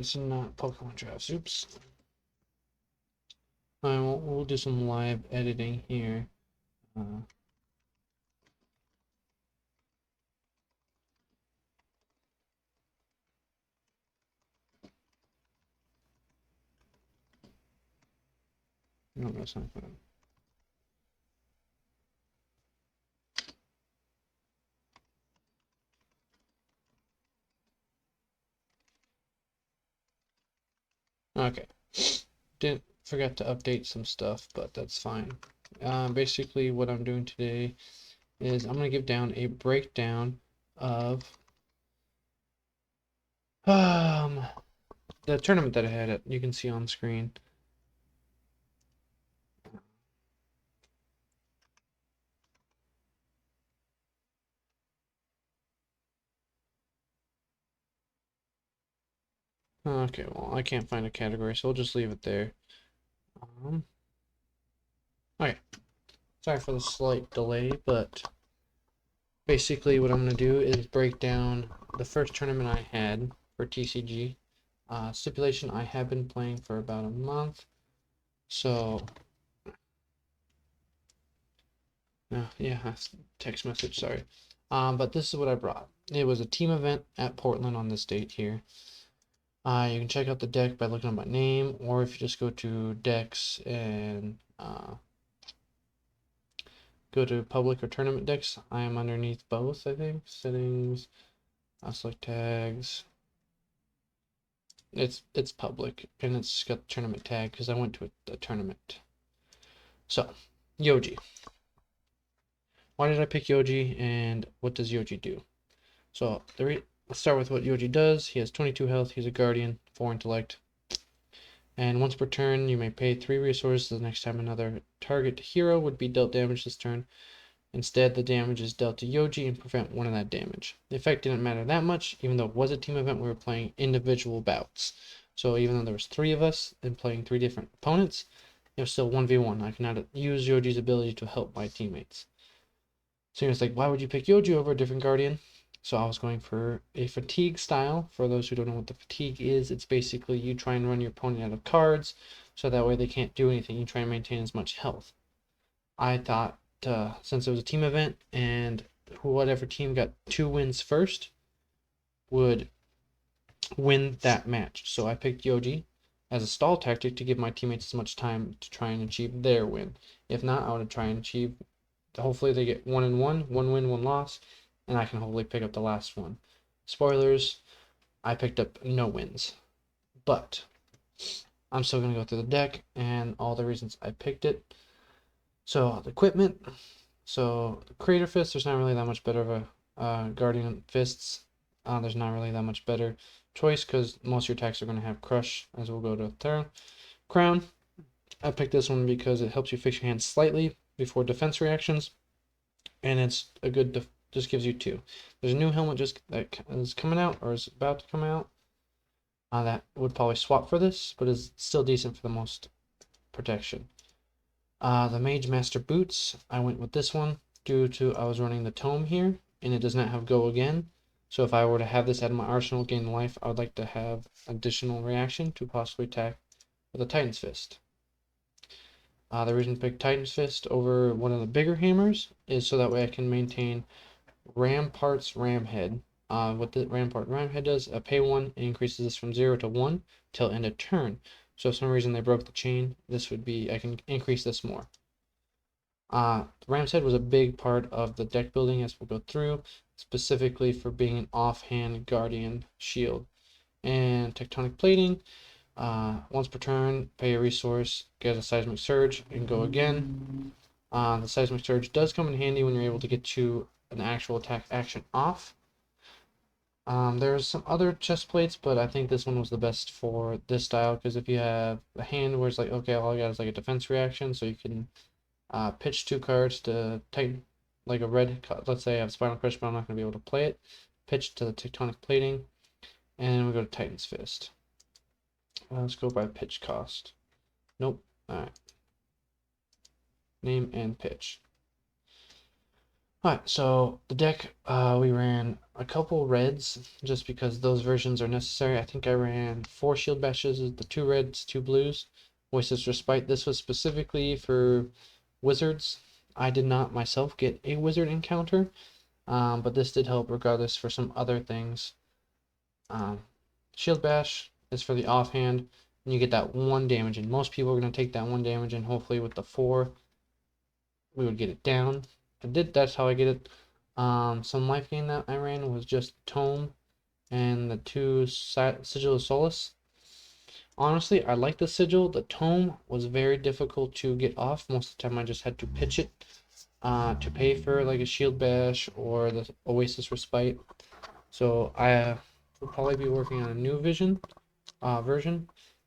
This is not Pokemon drafts. Oops. We'll do some live editing here. No, that's not good. Okay. Didn't forget to update some stuff, but that's fine. Basically, what I'm doing today is I'm going to give down a breakdown of the tournament that I had. You can see on screen. Okay, well, I can't find a category, so we'll just leave it there. Okay. Sorry for the slight delay, but basically what I'm going to do is break down the first tournament I had for TCG. Stipulation, I have been playing for about a month, so yeah, text message, sorry. But this is what I brought. It was a team event at Portland on this date here. You can check out the deck by looking up my name, or if you just go to decks and go to public or tournament decks, I am underneath both, I think. Settings, select tags. It's public, and it's got the tournament tag because I went to a tournament. So, Yoji. Why did I pick Yoji, and what does Yoji do? So, let's start with what Yoji does. He has 22 health, he's a guardian, 4 intellect. And once per turn, you may pay 3 resources the next time another target hero would be dealt damage this turn. Instead, the damage is dealt to Yoji and prevent 1 of that damage. The effect didn't matter that much, even though it was a team event, we were playing individual bouts. So even though there was 3 of us and playing 3 different opponents, it was still 1v1. I cannot use Yoji's ability to help my teammates. So you're like, why would you pick Yoji over a different Guardian? So I was going for a fatigue style. For those who don't know what the fatigue is, it's basically you try and run your opponent out of cards, so that way they can't do anything. You try and maintain as much health. I thought since it was a team event and whatever team got 2 wins first would win that match. So I picked Yoji as a stall tactic to give my teammates as much time to try and achieve their win. If not, I would try and achieve, hopefully they get 1 and 1 win, 1 loss, and I can hopefully pick up the last one. Spoilers, I picked up no wins. But I'm still going to go through the deck and all the reasons I picked it. So the equipment, so the Creator Fist, there's not really that much better of a Guardian Fists. There's not really that much better choice because most of your attacks are going to have Crush, as we'll go to Thera. Crown, I picked this one because it helps you fix your hand slightly before defense reactions, and it's a good, just gives you 2. There's a new helmet that is coming out, or is about to come out, that would probably swap for this, but is still decent for the most protection. The Mage Master Boots, I went with this one due to I was running the Tome here, and it does not have Go Again. So if I were to have this out of my arsenal, gain life, I would like to have additional reaction to possibly attack with a Titan's Fist. The reason to pick Titan's Fist over one of the bigger hammers is so that way I can maintain Rampart's Ramhead. What the Rampart Ramhead does, a pay 1, it increases this from 0 to 1 till end of turn. So if for some reason they broke the chain, this would be, I can increase this more. Ram's Head was a big part of the deck building as we'll go through, specifically for being an offhand guardian shield. And Tectonic Plating, once per turn, pay a resource, get a Seismic Surge, and go again. The Seismic Surge does come in handy when you're able to get to an actual attack action off. There's some other chest plates, but I think this one was the best for this style because if you have a hand where it's like, okay, all I got is like a defense reaction, so you can pitch 2 cards to Titan, like a red, let's say I have Spinal Crush, but I'm not going to be able to play it. Pitch to the Tectonic Plating, and we go to Titan's Fist. Let's go by pitch cost. Nope. Alright. Name and pitch. Alright, so the deck, we ran a couple reds just because those versions are necessary. I think I ran 4 Shield Bashes, the 2 reds, 2 blues. Oasis Respite. This was specifically for wizards. I did not myself get a wizard encounter, but this did help regardless for some other things. Shield Bash is for the offhand, and you get that 1 damage, and most people are going to take that 1 damage, and hopefully with the 4, we would get it down. That's how I get it. Some life gain that I ran was just Tome and the 2 Sigil of Solace. Honestly, I like the Sigil. The Tome was very difficult to get off. Most of the time I just had to pitch it to pay for like a Shield Bash or the Oasis Respite. So I will probably be working on a new version,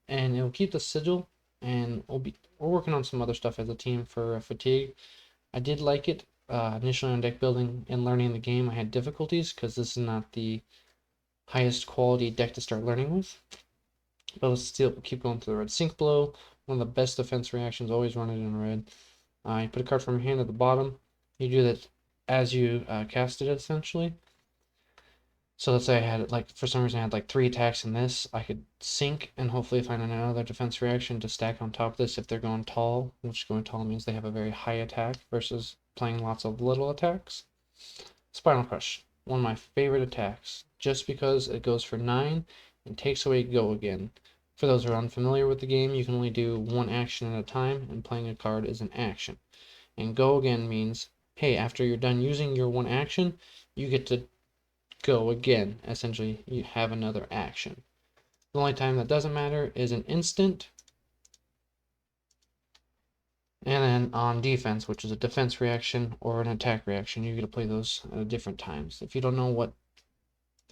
and it'll keep the Sigil, and we're working on some other stuff as a team for Fatigue. I did like it. Initially on deck building and learning the game, I had difficulties because this is not the highest quality deck to start learning with. But let's still keep going through the red. Sync Blow, one of the best defense reactions, always run it in red. You put a card from your hand at the bottom. You do that as you cast it, essentially. So let's say I had, like, for some reason I had like 3 attacks in this. I could sync and hopefully find another defense reaction to stack on top of this if they're going tall, which going tall means they have a very high attack versus playing lots of little attacks. Spinal Crush, one of my favorite attacks, just because it goes for 9 and takes away Go Again. For those who are unfamiliar with the game, you can only do 1 action at a time, and playing a card is an action. And Go Again means, hey, after you're done using your 1 action, you get to go again. Essentially, you have another action. The only time that doesn't matter is an instant, and then on defense, which is a defense reaction or an attack reaction. You get to play those at different times. If you don't know what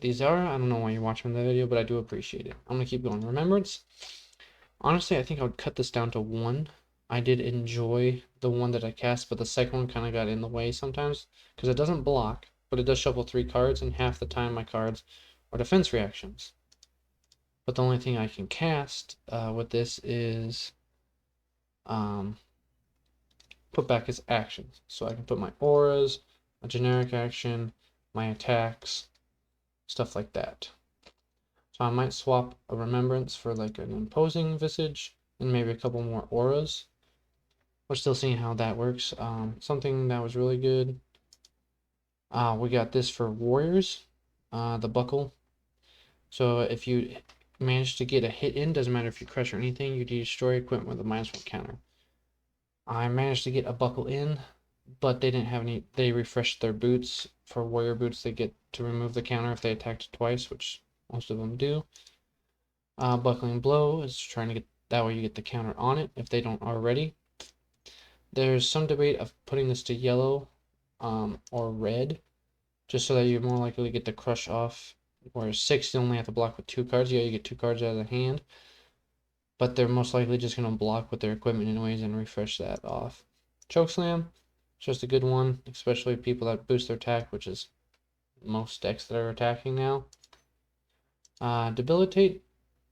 these are, I don't know why you're watching the video, but I do appreciate it. I'm gonna keep going. Remembrance. Honestly, I think I would cut this down to 1. I did enjoy the 1 that I cast, but the second one kind of got in the way sometimes because it doesn't block, but it does shuffle 3 cards, and half the time my cards are defense reactions. But the only thing I can cast with this is put back as actions. So I can put my auras, a generic action, my attacks, stuff like that. So I might swap a remembrance for like an imposing visage and maybe a couple more auras. We're still seeing how that works. Something that was really good. We got this for warriors, the buckle. So if you manage to get a hit in, doesn't matter if you crush or anything, you destroy equipment with a -1 counter. I managed to get a buckle in, but they didn't have any. They refreshed their boots. For warrior boots, they get to remove the counter if they attacked twice, which most of them do. Buckling blow is trying to get that way you get the counter on it if they don't already. There's some debate of putting this to yellow or red, just so that you're more likely to get the crush off. Whereas 6, you only have to block with 2 cards. Yeah, you get 2 cards out of the hand, but they're most likely just going to block with their equipment anyways and refresh that off. Chokeslam, just a good one, especially people that boost their attack, which is most decks that are attacking now. Debilitate,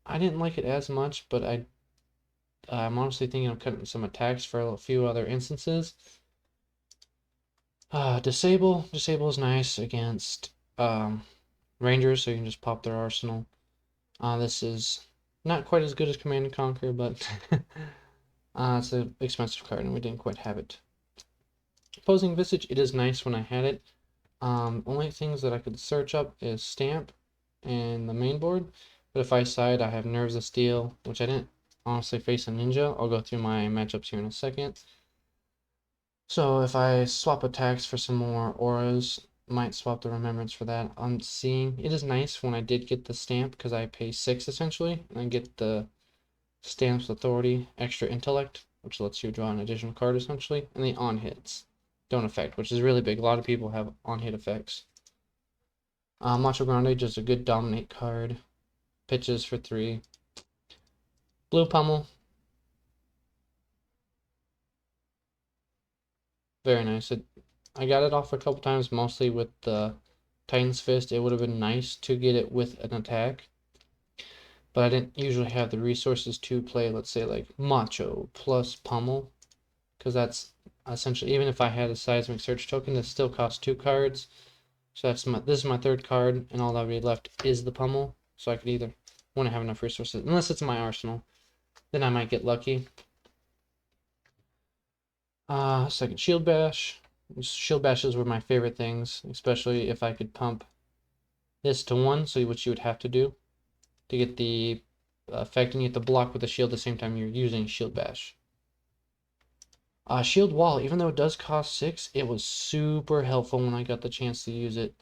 I didn't like it as much, but I'm honestly thinking of cutting some attacks for a few other instances. Disable is nice against Rangers, so you can just pop their arsenal. This is not quite as good as Command and Conquer, but it's an expensive card, and we didn't quite have it. Opposing Visage, it is nice when I had it. Only things that I could search up is Stamp and the main board, but if I side, I have Nerves of Steel, which I didn't honestly face a ninja. I'll go through my matchups here in a second. So if I swap attacks for some more auras, might swap the remembrance for that. I'm seeing it is nice when I did get the stamp because I pay 6 essentially, and I get the stamp's authority, extra intellect, which lets you draw an additional card essentially, and the on hits don't affect, which is really big. A lot of people have on hit effects. Macho Grande, just a good dominate card. Pitches for 3. Blue Pummel. Very nice. I got it off a couple times, mostly with the Titan's Fist. It would have been nice to get it with an attack, but I didn't usually have the resources to play, let's say, like Macho plus Pummel, because that's essentially, even if I had a Seismic Search token, it still costs 2 cards. So this is my 3rd card, and all that would be left is the Pummel. So I could either want to have enough resources, unless it's my arsenal, then I might get lucky. Second Shield Bash. Shield Bashes were my favorite things, especially if I could pump this to 1, so what you would have to do to get the effect, and you have to block with the shield at the same time you're using Shield Bash. Shield Wall, even though it does cost 6, it was super helpful when I got the chance to use it.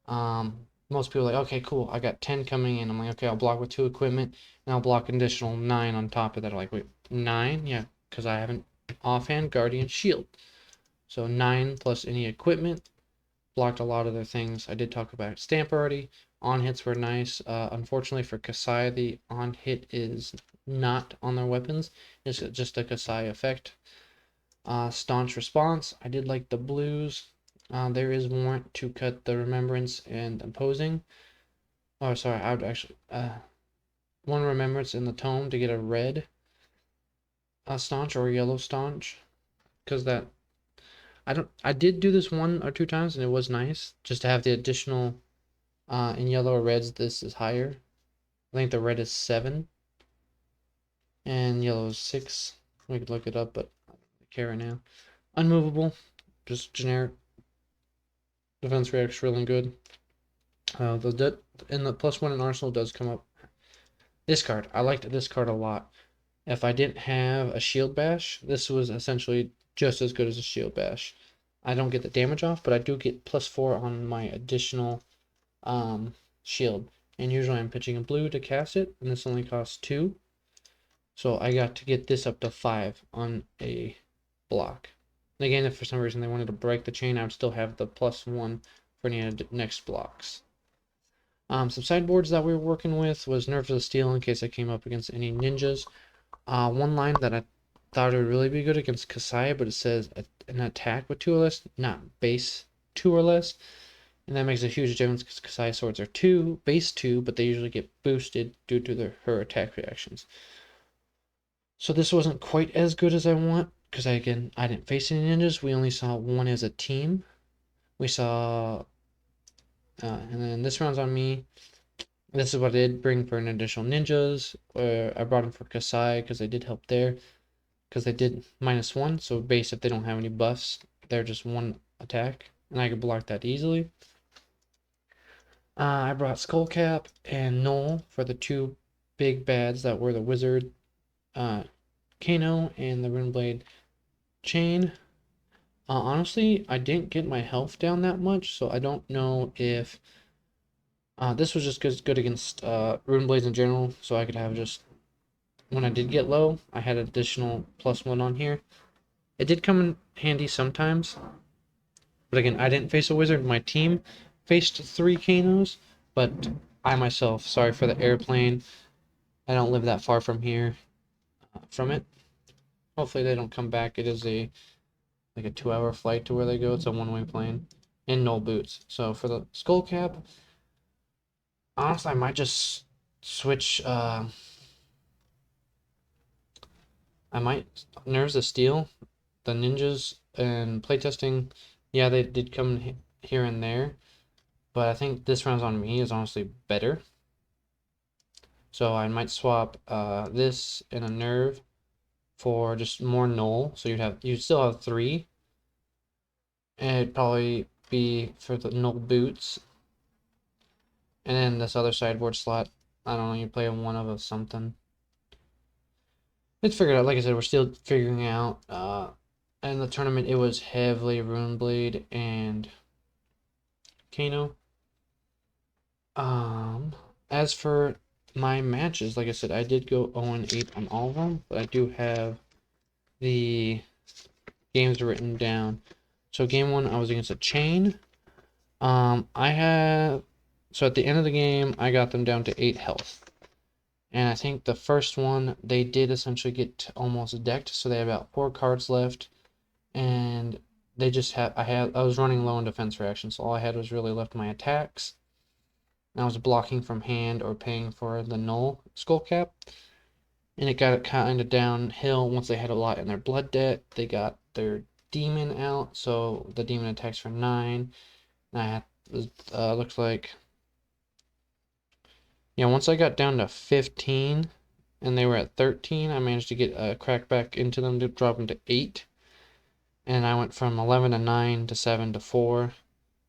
Most people are like, okay, cool, I got 10 coming in. I'm like, okay, I'll block with 2 equipment, and I'll block an additional 9 on top of that. I'm like, wait, 9? Yeah, because I haven't offhand Guardian Shield. So 9 plus any equipment. Blocked a lot of their things. I did talk about Stamp already. On hits were nice. Unfortunately for Kasai, the on hit is not on their weapons. It's just a Kasai effect. Staunch Response. I did like the blues. There is warrant to cut the Remembrance and Imposing. Oh, sorry, I would actually 1 Remembrance in the Tome to get a red Staunch or a yellow Staunch, because that I did do this 1 or 2 times and it was nice just to have the additional in yellow or reds. This is higher. I think the red is 7 and yellow is 6. We could look it up, but I don't care right now. Unmovable, just generic. Defense reacts really good. And the +1 in Arsenal does come up. This card, I liked this card a lot. If I didn't have a Shield Bash, this was essentially just as good as a Shield Bash. I don't get the damage off, but I do get +4 on my additional shield. And usually I'm pitching a blue to cast it, and this only costs 2. So I got to get this up to 5 on a block. And again, if for some reason they wanted to break the chain, I would still have the +1 for any next blocks. Some sideboards that we were working with was Nerves of Steel in case I came up against any ninjas. One line that I thought it would really be good against Kasai, but it says an attack with 2 or less, not base 2 or less. And that makes a huge difference because Kasai swords are base 2, but they usually get boosted due to her attack reactions. So this wasn't quite as good as I want, because I didn't face any ninjas. We only saw 1 as a team. We saw, and then this round's on me. This is what I did bring for an additional ninjas. I brought them for Kasai because they did help there. Because they did -1, so base if they don't have any buffs, they're just 1 attack. And I could block that easily. I brought Skullcap and Null for the 2 big bads that were the Wizard Kano and the Runeblade Chain. Honestly, I didn't get my health down that much, so I don't know if this was just good against Runeblades in general, so I could have just, when I did get low, I had additional +1 on here. It did come in handy sometimes, but again, I didn't face a wizard. My team faced 3 Kanos, but I myself, sorry for the airplane, I don't live that far from here, from it. Hopefully they don't come back. It is like a 2-hour flight to where they go. It's a 1-way plane, and no boots. So for the Skullcap, honestly, I might just switch. I might Nerves of Steel. The ninjas and playtesting, yeah, they did come here and there, but I think this round's on me is honestly better. So I might swap this and a nerve for just more null. So you'd still have 3. And it'd probably be for the null boots. And then this other sideboard slot, I don't know, you play a 1 of something. It's figured out. Like I said, we're still figuring out. In the tournament, it was heavily Runeblade and Kano. As for my matches, like I said, I did go 0-8 on all of them, but I do have the games written down. So game 1, I was against a chain. So at the end of the game, I got them down to 8 health. And I think the first one, they did essentially get almost decked, so they had about 4 cards left. And they just I was running low on defense reactions, so all I had was really left my attacks. And I was blocking from hand or paying for the null Skullcap. And it got kind of downhill once they had a lot in their blood debt. They got their demon out, so the demon attacks for 9. And I had looks like, yeah, once I got down to 15 and they were at 13, I managed to get a crack back into them to drop them to 8. And I went from 11 to 9 to 7 to 4.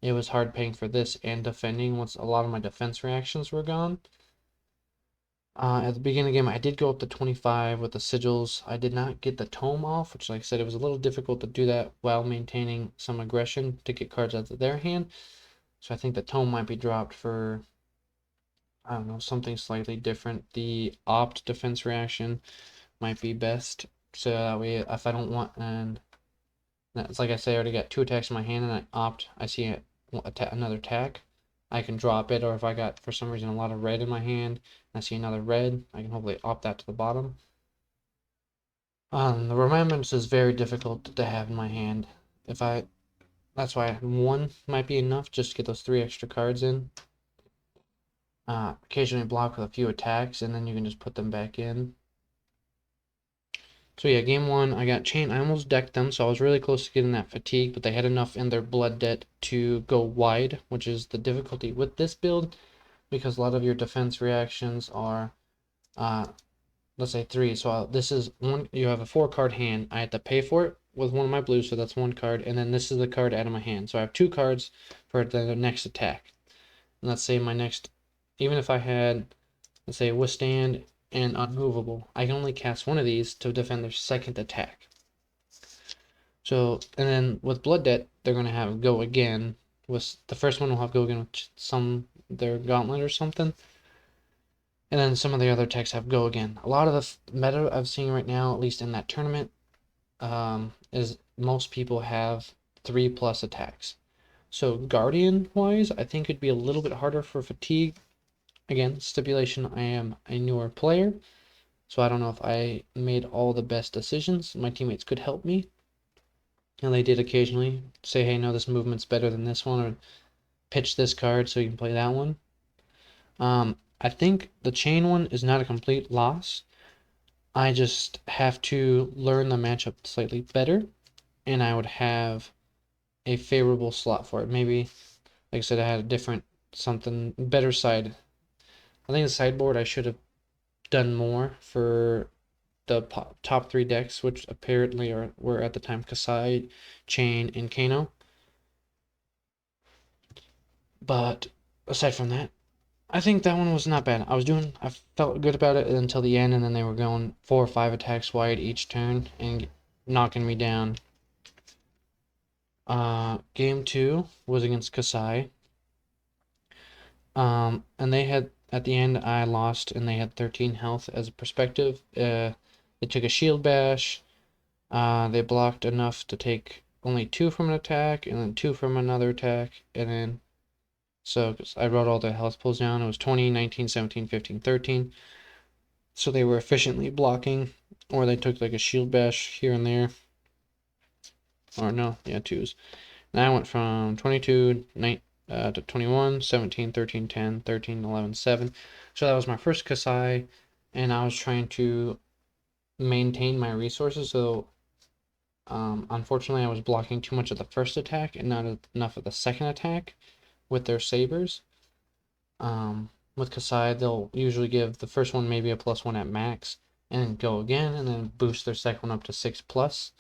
It was hard paying for this and defending once a lot of my defense reactions were gone. At the beginning of the game, I did go up to 25 with the sigils. I did not get the tome off, which, like I said, it was a little difficult to do that while maintaining some aggression to get cards out of their hand. So I think the tome might be dropped for, I don't know, something slightly different. The opt defense reaction might be best. So that way, if I don't want, and it's like I say, I already got 2 attacks in my hand and I opt, I see another attack, I can drop it. Or if I got, for some reason, a lot of red in my hand and I see another red, I can hopefully opt that to the bottom. The remembrance is very difficult to have in my hand. That's why 1 might be enough just to get those 3 extra cards in. Occasionally block with a few attacks and then you can just put them back in. So yeah, game 1, I got chain. I almost decked them, so I was really close to getting that fatigue, but they had enough in their blood debt to go wide, which is the difficulty with this build, because a lot of your defense reactions are, let's say 3. So this is one. You have a 4-card hand. I had to pay for it with one of my blues, so that's 1 card, and then this is the card out of my hand. So I have 2 cards for the next attack. And let's say my next, even if I had, let's say, withstand and unmovable, I can only cast one of these to defend their second attack. So, and then with blood debt, they're going to have go again. With the first one will have go again with their gauntlet or something, and then some of the other attacks have go again. A lot of the meta I've seen right now, at least in that tournament, is most people have 3+ attacks. So guardian wise, I think it'd be a little bit harder for fatigue. Again, stipulation, I am a newer player, so I don't know if I made all the best decisions. My teammates could help me, and they did occasionally say, hey, no, this movement's better than this one, or pitch this card so you can play that one. I think the chain one is not a complete loss. I just have to learn the matchup slightly better, and I would have a favorable slot for it. Maybe, like I said, I had a different, something better side. I think the sideboard I should have done more for the top 3 decks, which apparently were at the time Kasai, Chain, and Kano. But aside from that, I think that one was not bad. I felt good about it until the end, and then they were going 4 or 5 attacks wide each turn and knocking me down. Game 2 was against Kasai. And they had, at the end, I lost, and they had 13 health as a perspective. They took a shield bash. They blocked enough to take only 2 from an attack, and then 2 from another attack, and then, so I wrote all the health pools down. It was 20, 19, 17, 15, 13. So they were efficiently blocking, or they took like a shield bash here and there. Or no, yeah, 2s. And I went from 22, to 21, 17, 13, 10, 13, 11, 7. So that was my first Kasai, and I was trying to maintain my resources. So unfortunately, I was blocking too much of the first attack and not enough of the second attack with their sabers. With Kasai, they'll usually give the first one maybe a +1 at max, and then go again, and then boost their second one up to 6+.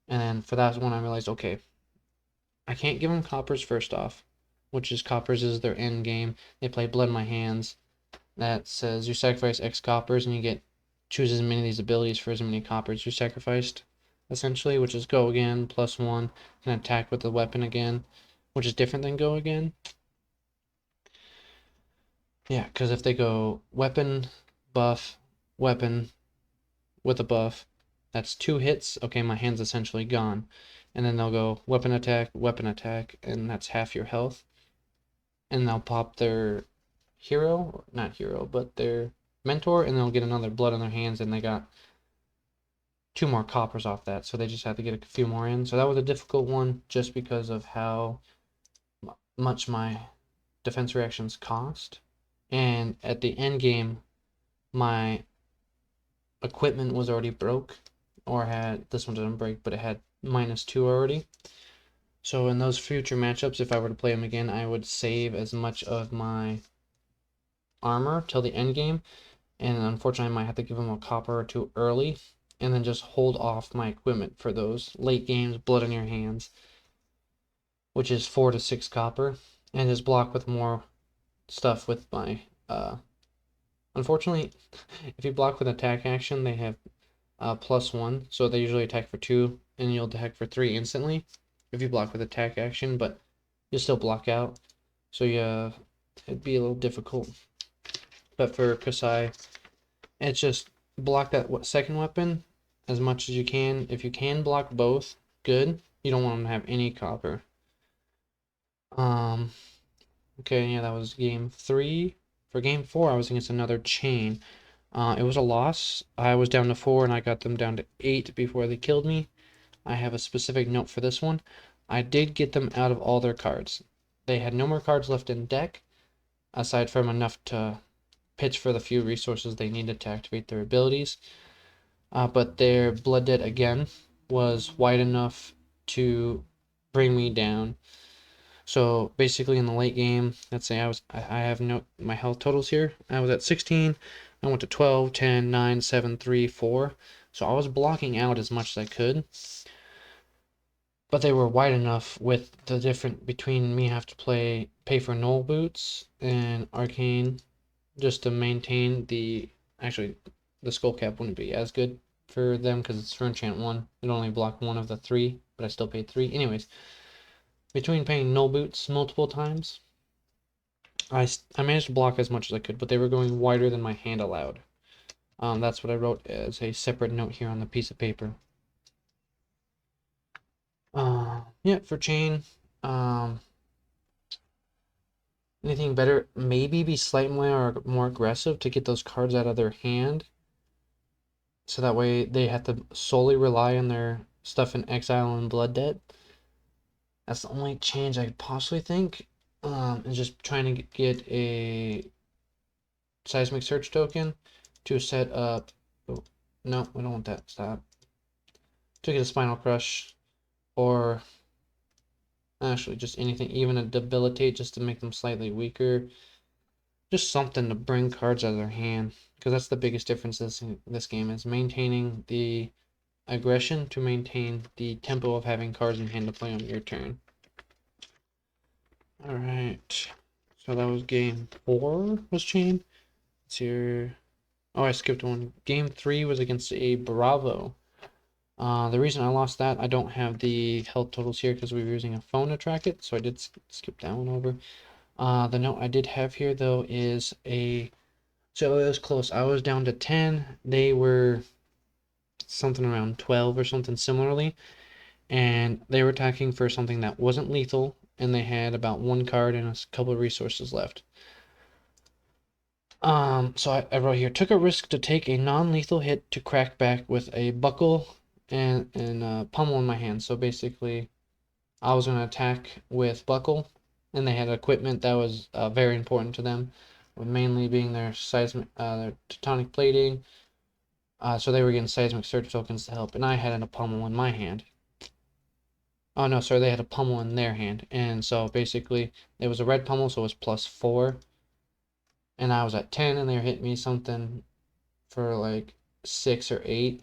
And then for that one, I realized, okay, I can't give them coppers first off, which is coppers is their end game. They play Blood in My Hands. That says you sacrifice X coppers, and you choose as many of these abilities for as many coppers you sacrificed, essentially, which is go again, +1, and attack with the weapon again, which is different than go again. Yeah, because if they go weapon, buff, weapon with a buff, that's 2 hits. Okay, my hand's essentially gone. And then they'll go weapon attack, and that's half your health. And they'll pop their hero, not hero, but their mentor, and they'll get another blood on their hands, and they got 2 more coppers off that. So they just have to get a few more in. So that was a difficult one just because of how much my defense reactions cost. And at the end game, my equipment was already broke, or this one didn't break, but it had -2 already. So in those future matchups, if I were to play him again, I would save as much of my armor till the end game, and unfortunately I might have to give him a copper or two early, and then just hold off my equipment for those late games, blood on your hands, which is 4 to 6 copper, and just block with more stuff with my unfortunately, if you block with attack action, they have +1, so they usually attack for 2, and you'll attack for 3 instantly if you block with attack action, but you still block out, so yeah, it'd be a little difficult. But for Kasai, it's just block that second weapon as much as you can. If you can block both, good. You don't want them to have any copper. Okay, yeah, that was game 3. For game 4, I was against another chain. It was a loss. I was down to 4, and I got them down to 8 before they killed me. I have a specific note for this one. I did get them out of all their cards. They had no more cards left in deck, aside from enough to pitch for the few resources they needed to activate their abilities. But their Blood Debt, again, was wide enough to bring me down. So basically in the late game, let's say I have my health totals here. I was at 16, I went to 12, 10, 9, 7, 3, 4. So I was blocking out as much as I could. But they were wide enough with the difference between me have to pay for null boots and arcane just to maintain actually the skull cap wouldn't be as good for them because it's for enchant 1. It only blocked 1 of the 3, but I still paid 3. Anyways, between paying null boots multiple times, I managed to block as much as I could, but they were going wider than my hand allowed. That's what I wrote as a separate note here on the piece of paper. Yeah, for chain, anything better? Maybe be slightly more aggressive to get those cards out of their hand. So that way they have to solely rely on their stuff in exile and Blood Debt. That's the only change I could possibly think. And just trying to get a seismic search token to set up. Oh, no, we don't want that. Stop. To get a spinal crush, or actually just anything, even a debilitate, just to make them slightly weaker. Just something to bring cards out of their hand, because that's the biggest difference in this game is maintaining the aggression to maintain the tempo of having cards in hand to play on your turn. All right, so that was game 4 was chain. It's here. Oh, I skipped one. Game 3 was against a Bravo. The reason I lost that, I don't have the health totals here because we were using a phone to track it, so I did skip that one over. The note I did have here though is so it was close. I was down to 10. They were something around 12 or something similarly, and they were attacking for something that wasn't lethal, and they had about 1 card and a couple of resources left. So I wrote here, took a risk to take a non-lethal hit to crack back with a buckle and pummel in my hand. So basically, I was going to attack with buckle, and they had equipment that was very important to them, mainly being their their tectonic plating. So they were getting seismic search tokens to help, and I had a pummel in my hand. Oh no, sorry, they had a pummel in their hand, and so basically it was a red pummel, so it was +4, and I was at 10, and they hit me something for like 6 or 8,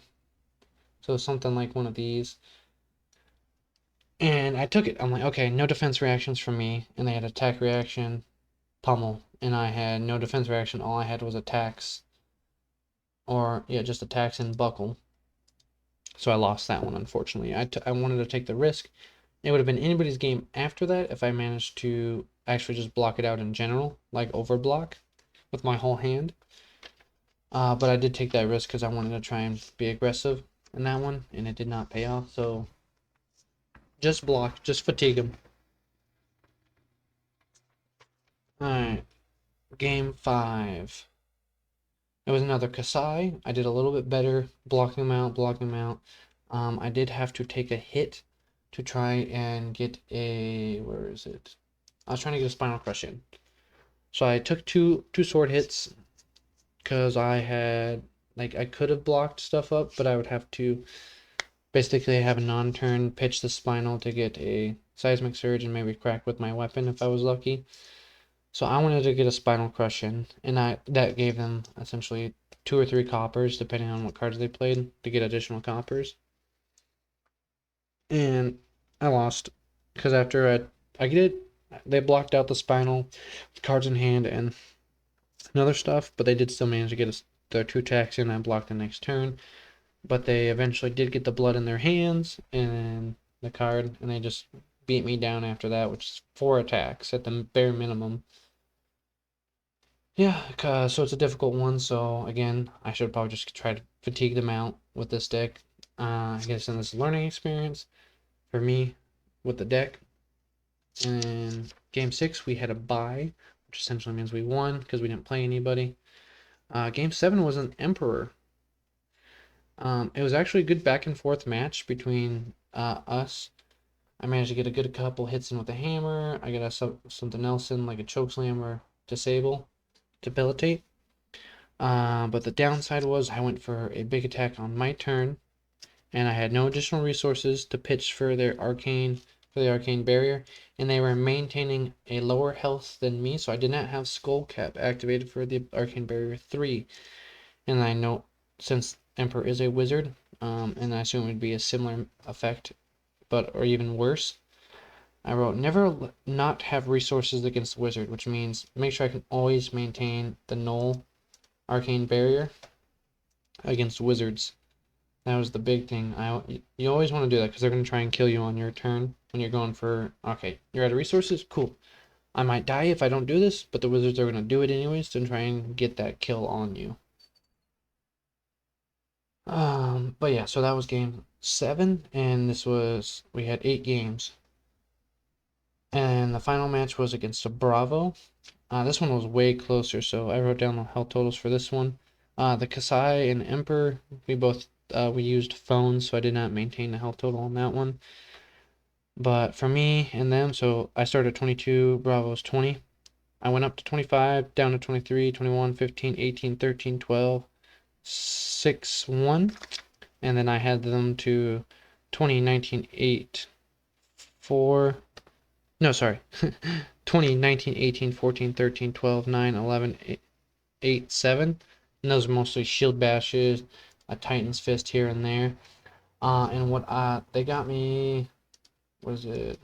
so something like one of these. And I took it. I'm like, okay, no defense reactions from me, and they had attack reaction, pummel, and I had no defense reaction. All I had was attacks, or yeah, just attacks and buckle. So I lost that one, unfortunately. I wanted to take the risk. It would have been anybody's game after that if I managed to actually just block it out in general, like overblock with my whole hand. But I did take that risk because I wanted to try and be aggressive in that one, and it did not pay off. So just block, just fatigue them. Alright, game 5. It was another Kasai. I did a little bit better, blocking them out. I did have to take a hit to try and get where is it? I was trying to get a Spinal Crush in. So I took two sword hits because I had, I could have blocked stuff up, but I would have to Basically, have a non-turn, pitch the spinal to get a seismic surge and maybe crack with my weapon if I was lucky. So I wanted to get a spinal crush in, and that gave them essentially 2 or 3 coppers, depending on what cards they played, to get additional coppers. And I lost because after I get it, they blocked out the spinal, cards in hand, and other stuff, but they did still manage to get their 2 attacks in. I blocked the next turn, but they eventually did get the blood in their hands and the card, and they just beat me down after that, which is 4 attacks at the bare minimum. Yeah, so it's a difficult one. So again, I should probably just try to fatigue them out with this deck. I guess in this learning experience for me with the deck. And game 6 we had a bye, which essentially means we won because we didn't play anybody. Game 7 was an Emperor. It was actually a good back and forth match between us. I managed to get a good couple hits in with a hammer. I got something else in like a chokeslam or debilitate. But the downside was I went for a big attack on my turn, and I had no additional resources to pitch for the arcane barrier, and they were maintaining a lower health than me, so I did not have Skull Cap activated for the arcane barrier 3. And I know since Emperor is a wizard, and I assume it would be a similar effect, or even worse. I wrote never not have resources against the wizard, which means make sure I can always maintain the null arcane barrier against wizards. That was the big thing. You always want to do that because they're going to try and kill you on your turn when you're going for, okay, you're out of resources? Cool. I might die if I don't do this, but the wizards are going to do it anyways to try and get that kill on you. But yeah, so that was game 7, and we had 8 games. And the final match was against a Bravo. This one was way closer, so I wrote down the health totals for this one. The Kasai and Emperor, we used phones, so I did not maintain the health total on that one. But for me and them, so I started at 22, Bravo's 20. I went up to 25, down to 23, 21, 15, 18, 13, 12, 6, 1. And then I had them to 20, 19, 8, 4. No, sorry. 20, 19, 18, 14, 13, 12, 9, 11, 8, 7. And those are mostly shield bashes, a Titan's Fist here and there. And what they got me, was it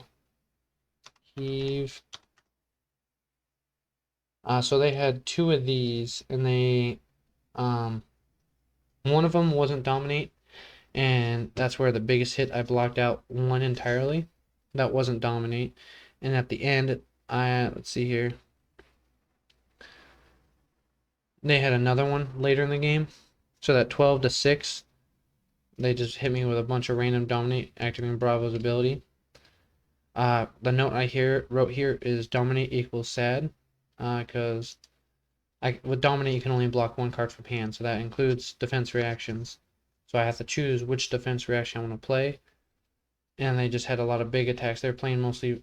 Heave? So they had 2 of these, and one of them wasn't Dominate, and that's where the biggest hit I blocked out one entirely. That wasn't Dominate. And at the end, let's see here. They had another one later in the game. So that 12 to 6, they just hit me with a bunch of random Dominate, activating Bravo's ability. The note I wrote here is Dominate equals sad, because with Dominate you can only block 1 card from hand, so that includes defense reactions. So I have to choose which defense reaction I want to play. And they just had a lot of big attacks. They're playing most of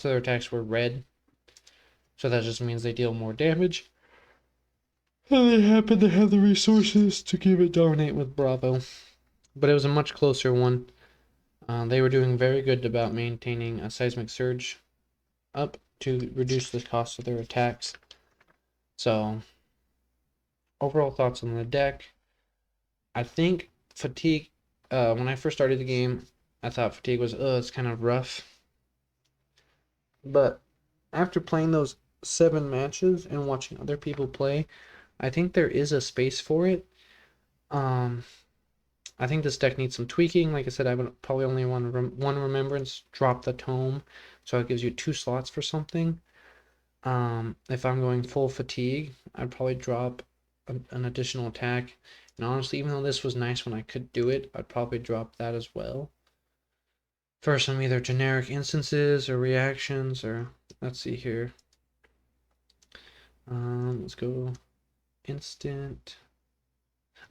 their attacks were red, so that just means they deal more damage. And they happen to have the resources to give it Dominate with Bravo. But it was a much closer one. They were doing very good about maintaining a Seismic Surge up to reduce the cost of their attacks. So, overall thoughts on the deck. I think Fatigue, when I first started the game, I thought Fatigue was, it's kind of rough. But after playing those 7 matches and watching other people play, I think there is a space for it. I think this deck needs some tweaking. Like I said, I would probably only want one remembrance, drop the tome, so it gives you 2 slots for something. If I'm going full fatigue, I'd probably drop an additional attack. And honestly, even though this was nice when I could do it, I'd probably drop that as well. For some either generic instances or reactions, or let's see here. Let's go instant.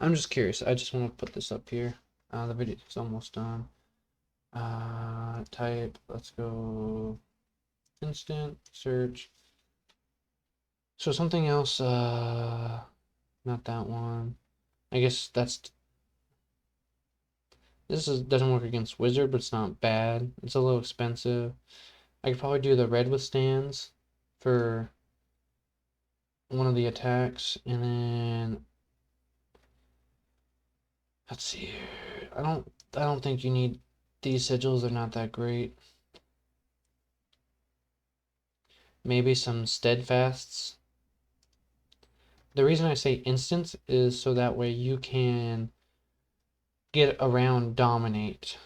I'm just curious. I just want to put this up here. The video is almost done. Type. Let's go instant search. So something else. Not that one. I guess that's doesn't work against Wizard, but it's not bad. It's a little expensive. I could probably do the red withstands for one of the attacks, and then let's see here. I don't think you need these sigils. They're not that great. Maybe some steadfasts. The reason I say instance is so that way you can get around dominate.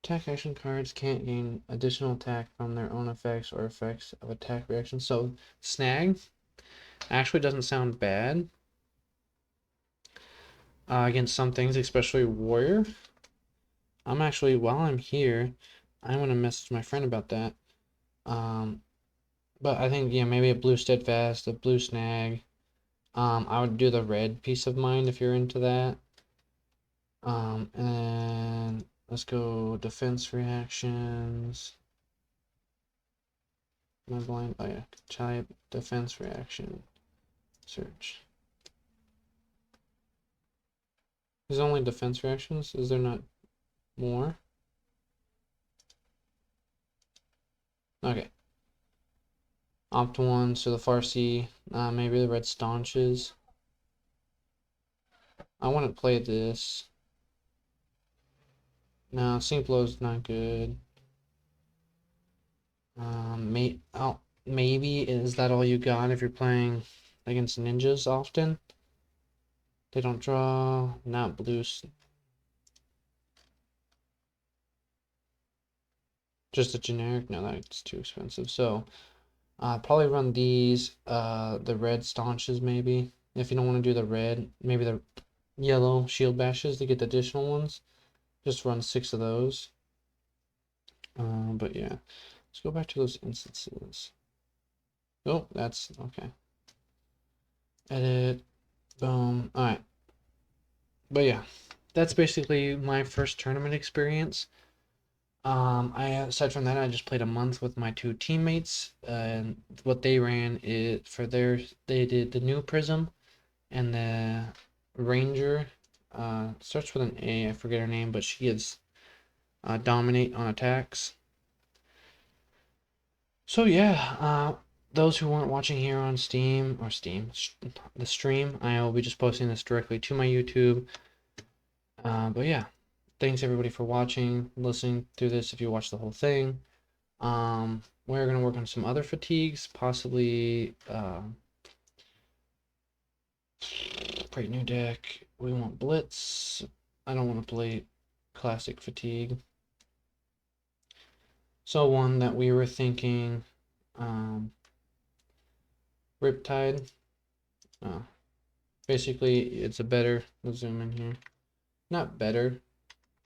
Attack action cards can't gain additional attack from their own effects or effects of attack reaction. So snag actually doesn't sound bad against some things, especially warrior. I'm actually, while I'm here, I want to message my friend about that. But I think, yeah, maybe a blue steadfast, a blue snag. I would do the red Peace of Mind if you're into that. And let's go defense reactions. Am I blind? Oh yeah, type defense reaction. Search. There's only defense reactions. Is there not more? Okay. Opt 1, so the Farsi. Maybe the red staunches. I want to play this. No, Sync Blow's not good. Maybe is that all you got if you're playing against ninjas often? They don't draw, not blues. Just a generic? No, that's too expensive. So, probably run these, the red staunches maybe. If you don't want to do the red, maybe the yellow shield bashes to get the additional ones. Just run 6 of those. But yeah, let's go back to those instances. Oh, that's okay. Edit, boom. All right. But yeah, that's basically my first tournament experience. Aside from that, I just played a month with my 2 teammates, and what they ran is for they did the new Prism and the Ranger. Starts with an A. I forget her name, but she is dominate on attacks. So yeah, those who weren't watching here on the stream, I will be just posting this directly to my YouTube. But yeah, thanks everybody for watching, listening through this if you watch the whole thing. We're gonna work on some other fatigues, possibly create new deck. We want Blitz. I don't want to play classic fatigue. So one that we were thinking, Riptide. Basically, it's a better. Let's zoom in here. Not better.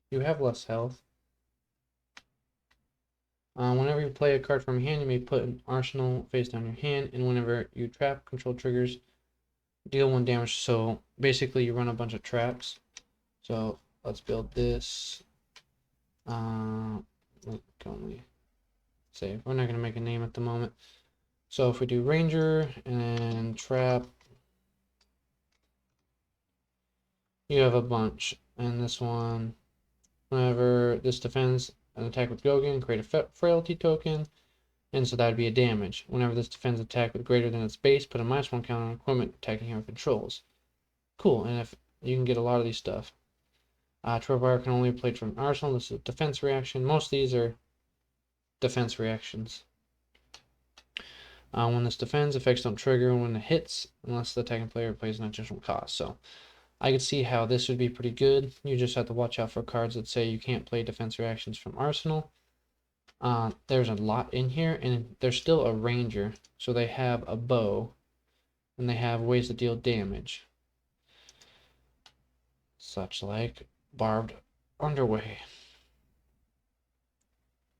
You have less health. Whenever you play a card from your hand, you may put an arsenal face down your hand, and whenever you trap, control triggers, deal 1 damage. So basically, you run a bunch of traps. So let's build this. Only save. We're not gonna make a name at the moment. So if we do Ranger and trap, you have a bunch. And this one, whenever this defends an attack with Gogan, create a frailty token. And so that would be a damage. Whenever this defends attack with greater than its base, put a -1 counter on equipment attacking hero controls. Cool, and if you can get a lot of these stuff. Trevor can only be played from arsenal. This is a defense reaction. Most of these are defense reactions. When this defends, effects don't trigger when it hits, unless the attacking player plays an additional cost. So I could see how this would be pretty good. You just have to watch out for cards that say you can't play defense reactions from arsenal. There's a lot in here, and there's still a ranger, so they have a bow, and they have ways to deal damage, such like barbed underway.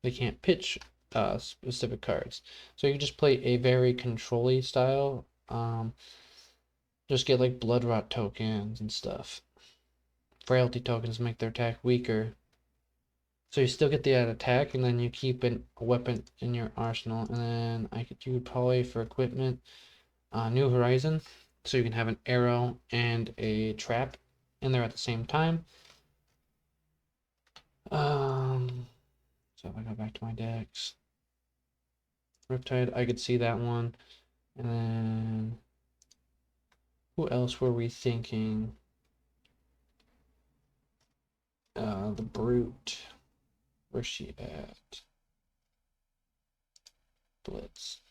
They can't pitch specific cards, so you just play a very control-y style. Just get like blood rot tokens and stuff. Frailty tokens make their attack weaker. So you still get the attack, and then you keep a weapon in your arsenal. And then I could do probably for equipment, New Horizon. So you can have an arrow and a trap in there at the same time. So if I go back to my decks, Riptide, I could see that one. And then who else were we thinking? The Brute. Where's she at? Blitz.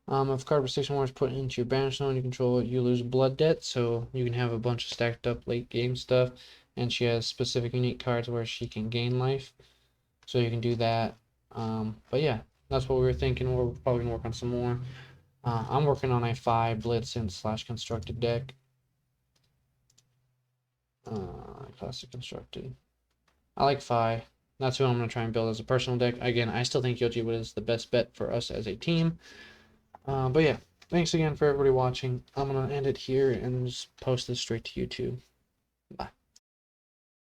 If card with 6 or more is put into your banish zone you control, you lose blood debt, so you can have a bunch of stacked up late game stuff. And she has specific unique cards where she can gain life, so you can do that. But yeah, that's what we were thinking. We're probably gonna work on some more. I'm working on a 5 blitz and / constructed deck. Classic constructed. I like Fi. That's who I'm going to try and build as a personal deck. Again, I still think Yoji is the best bet for us as a team. But yeah, thanks again for everybody watching. I'm going to end it here and just post this straight to YouTube. Bye.